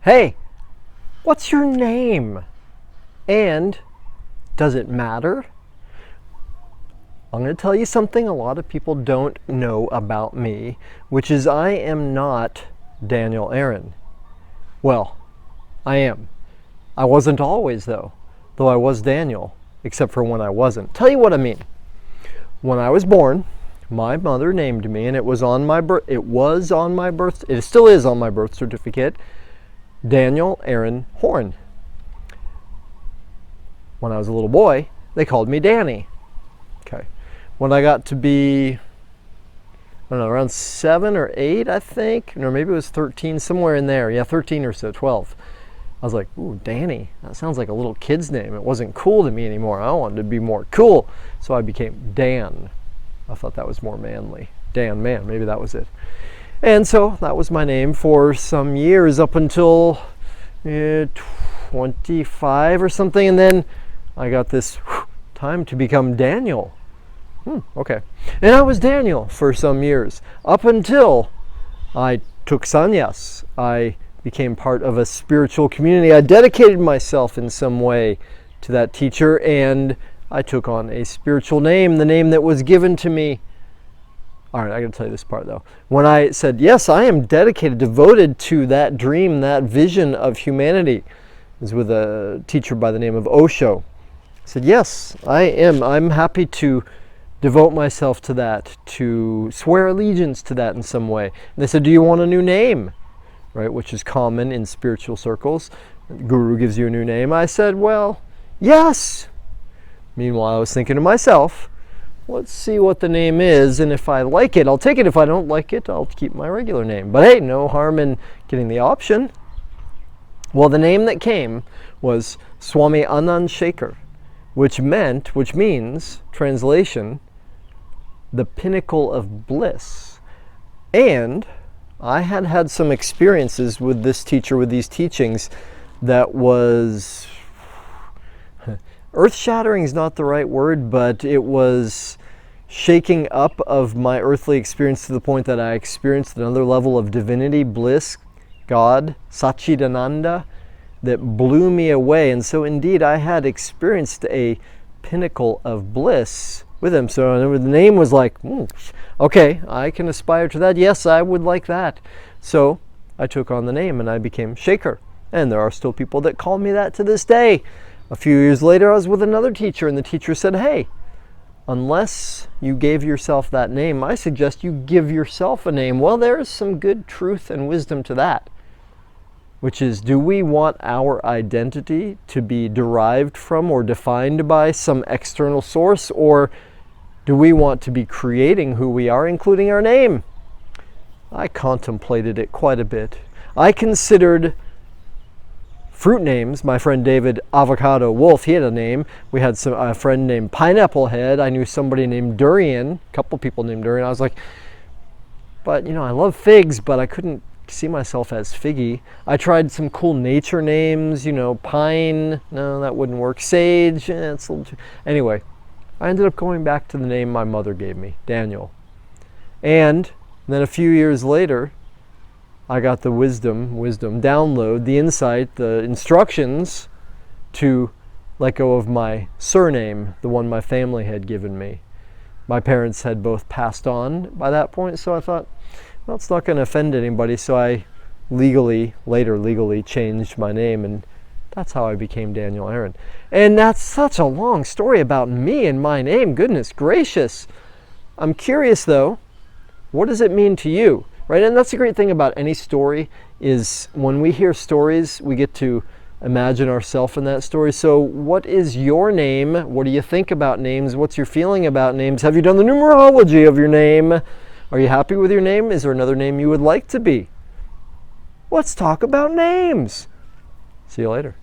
Hey, what's your name? And does it matter? I'm going to tell you something a lot of people don't know about me, which is I am not Daniel Aaron. Well, I am. I wasn't always though I was Daniel, except for when I wasn't. Tell you what I mean. When I was born, my mother named me, and it still is on my birth certificate, Daniel Aaron Horn. When I was a little boy, they called me Danny. Okay. When I got to be, I don't know, around 7 or 8, I think, or maybe it was 13, somewhere in there. Yeah, 13 or so, 12. I was like, ooh, Danny, that sounds like a little kid's name. It wasn't cool to me anymore. I wanted to be more cool. So I became Dan. I thought that was more manly. Dan, man, maybe that was it. And so that was my name for some years up until 25 or something. And then I got this time to become Daniel. Okay. And I was Daniel for some years up until I took sannyas. I became part of a spiritual community. I dedicated myself in some way to that teacher, and I took on a spiritual name, the name that was given to me. All right, I got to tell you this part though. When I said, yes, I am dedicated, devoted to that dream, that vision of humanity, it was with a teacher by the name of Osho. I said, yes, I am. I'm happy to devote myself to that, to swear allegiance to that in some way. And they said, do you want a new name? Right, which is common in spiritual circles. The guru gives you a new name. I said, well, yes. Meanwhile, I was thinking to myself, let's see what the name is, and if I like it, I'll take it. If I don't like it, I'll keep my regular name. But hey, no harm in getting the option. Well, the name that came was Swami Anand Shekhar, which means, translation, the pinnacle of bliss. And I had some experiences with this teacher, with these teachings, that was earth-shattering is not the right word, but it was shaking up of my earthly experience to the point that I experienced another level of divinity, bliss, God, Satchidananda, that blew me away. And so indeed I had experienced a pinnacle of bliss with him. So the name was like, okay, I can aspire to that. Yes, I would like that. So I took on the name and I became Shekhar. And there are still people that call me that to this day. A few years later, I was with another teacher, and the teacher said, hey, unless you gave yourself that name, I suggest you give yourself a name. Well, there is some good truth and wisdom to that, which is, do we want our identity to be derived from or defined by some external source, or do we want to be creating who we are, including our name? I contemplated it quite a bit. I considered fruit names. My friend David Avocado Wolf, he had a name. We had a friend named Pineapple Head. I knew somebody named Durian, a couple people named Durian. I was like, but I love figs, but I couldn't see myself as Figgy. I tried some cool nature names, pine, no, that wouldn't work. Sage, it's a little anyway, I ended up going back to the name my mother gave me, Daniel. And then a few years later, I got the wisdom download, the insight, the instructions to let go of my surname, the one my family had given me. My parents had both passed on by that point, so I thought, well, it's not going to offend anybody, so I later legally changed my name, and that's how I became Daniel Aaron. And that's such a long story about me and my name, goodness gracious. I'm curious though, what does it mean to you? Right, and that's the great thing about any story, is when we hear stories, we get to imagine ourselves in that story. So what is your name? What do you think about names? What's your feeling about names? Have you done the numerology of your name? Are you happy with your name? Is there another name you would like to be? Let's talk about names. See you later.